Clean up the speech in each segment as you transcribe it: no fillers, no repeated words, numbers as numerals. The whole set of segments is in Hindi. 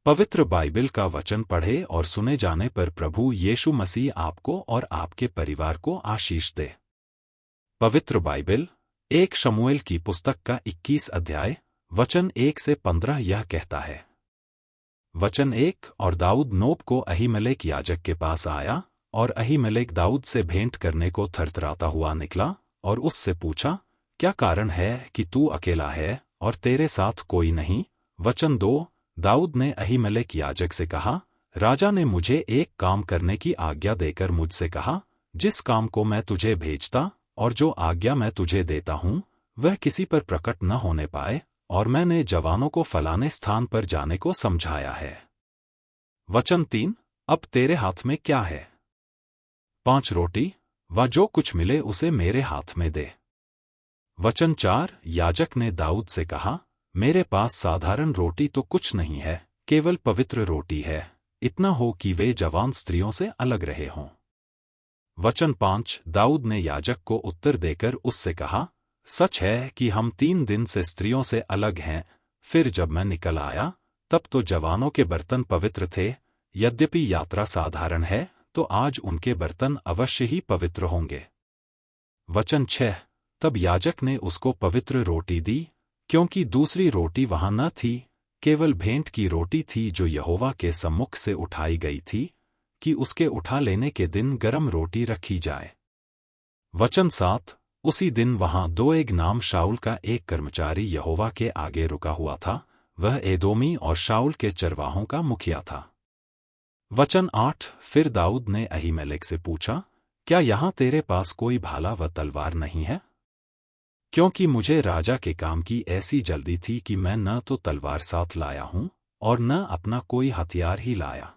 पवित्र बाइबल का वचन पढ़े और सुने जाने पर प्रभु यीशु मसीह आपको और आपके परिवार को आशीष दे। पवित्र बाइबल 1 शमूएल की पुस्तक का 21 अध्याय वचन 1 से 15 यह कहता है। वचन 1 और दाऊद नोब को अहीमेलेक याजक के पास आया, और अहीमेलेक दाऊद से भेंट करने को थरथराता हुआ निकला और उससे पूछा, क्या कारण है कि तू अकेला है और तेरे साथ कोई नहीं? वचन 2 दाऊद ने अहीमेलेक याजक से कहा, राजा ने मुझे एक काम करने की आज्ञा देकर मुझसे कहा, जिस काम को मैं तुझे भेजता और जो आज्ञा मैं तुझे देता हूँ वह किसी पर प्रकट न होने पाए, और मैंने जवानों को फलाने स्थान पर जाने को समझाया है। वचन 3 अब तेरे हाथ में क्या है? 5 रोटी, व जो कुछ मिले उसे मेरे हाथ में दे। वचन 4 याजक ने दाऊद से कहा, मेरे पास साधारण रोटी तो कुछ नहीं है, केवल पवित्र रोटी है, इतना हो कि वे जवान स्त्रियों से अलग रहे हों। वचन 5 दाऊद ने याजक को उत्तर देकर उससे कहा, सच है कि हम 3 दिन से स्त्रियों से अलग हैं। फिर जब मैं निकल आया तब तो जवानों के बर्तन पवित्र थे, यद्यपि यात्रा साधारण है तो आज उनके बर्तन अवश्य ही पवित्र होंगे। वचन 6 तब याजक ने उसको पवित्र रोटी दी, क्योंकि दूसरी रोटी वहां न थी, केवल भेंट की रोटी थी जो यहोवा के सम्मुख से उठाई गई थी, कि उसके उठा लेने के दिन गरम रोटी रखी जाए। वचन 7 उसी दिन वहां दोएग नाम शाऊल का एक कर्मचारी यहोवा के आगे रुका हुआ था, वह एदोमी और शाऊल के चरवाहों का मुखिया था। वचन 8 फिर दाऊद ने अहीमेलेक से पूछा, क्या यहां तेरे पास कोई भाला व तलवार नहीं है? क्योंकि मुझे राजा के काम की ऐसी जल्दी थी कि मैं न तो तलवार साथ लाया हूं और न अपना कोई हथियार ही लाया।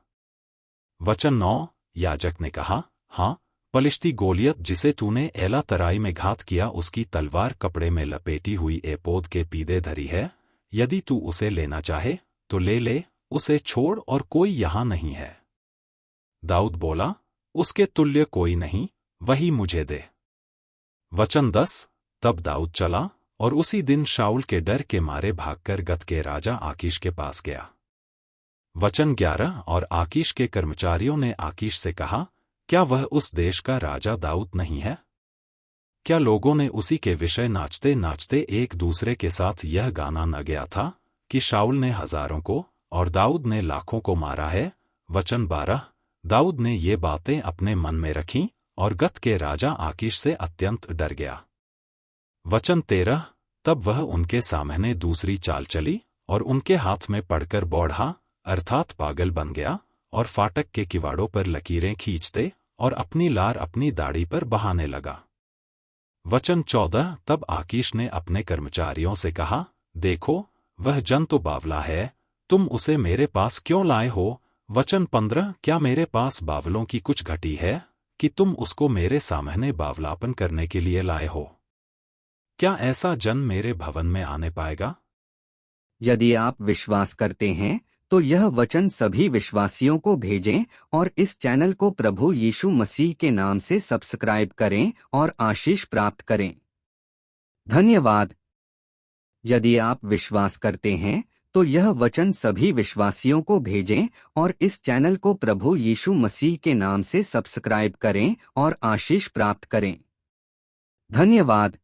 वचन 9 याजक ने कहा, हाँ, पलिश्ती गोलियत जिसे तूने एला तराई में घात किया उसकी तलवार कपड़े में लपेटी हुई एपोद के पीछे धरी है, यदि तू उसे लेना चाहे तो ले ले, उसे छोड़ और कोई यहां नहीं है। दाऊद बोला, उसके तुल्य कोई नहीं, वही मुझे दे। वचन 10 तब दाऊद चला और उसी दिन शाऊल के डर के मारे भागकर गत के राजा आकीश के पास गया। वचन 11 और आकीश के कर्मचारियों ने आकीश से कहा, क्या वह उस देश का राजा दाऊद नहीं है? क्या लोगों ने उसी के विषय नाचते नाचते एक दूसरे के साथ यह गाना न गया था कि शाऊल ने हजारों को और दाऊद ने लाखों को मारा है? वचन 12 दाऊद ने ये बातें अपने मन में रखीं और गत के राजा आकीश से अत्यंत डर गया। वचन 13 तब वह उनके सामने दूसरी चाल चली और उनके हाथ में पड़कर बौढ़ा अर्थात पागल बन गया, और फाटक के किवाड़ों पर लकीरें खींचते और अपनी लार अपनी दाढ़ी पर बहाने लगा। वचन 14 तब आकीश ने अपने कर्मचारियों से कहा, देखो, वह जन तो बावला है, तुम उसे मेरे पास क्यों लाए हो? वचन 15 क्या मेरे पास बावलों की कुछ घटी है कि तुम उसको मेरे सामने बावलापन करने के लिए लाए हो? क्या ऐसा जन मेरे भवन में आने पाएगा? यदि आप विश्वास करते हैं तो यह वचन सभी विश्वासियों को भेजें और इस चैनल को प्रभु यीशु मसीह के नाम से सब्सक्राइब करें और आशीष प्राप्त करें। धन्यवाद। यदि आप विश्वास करते हैं तो यह वचन सभी विश्वासियों को भेजें और इस चैनल को प्रभु यीशु मसीह के नाम से सब्सक्राइब करें और आशीष प्राप्त करें। धन्यवाद।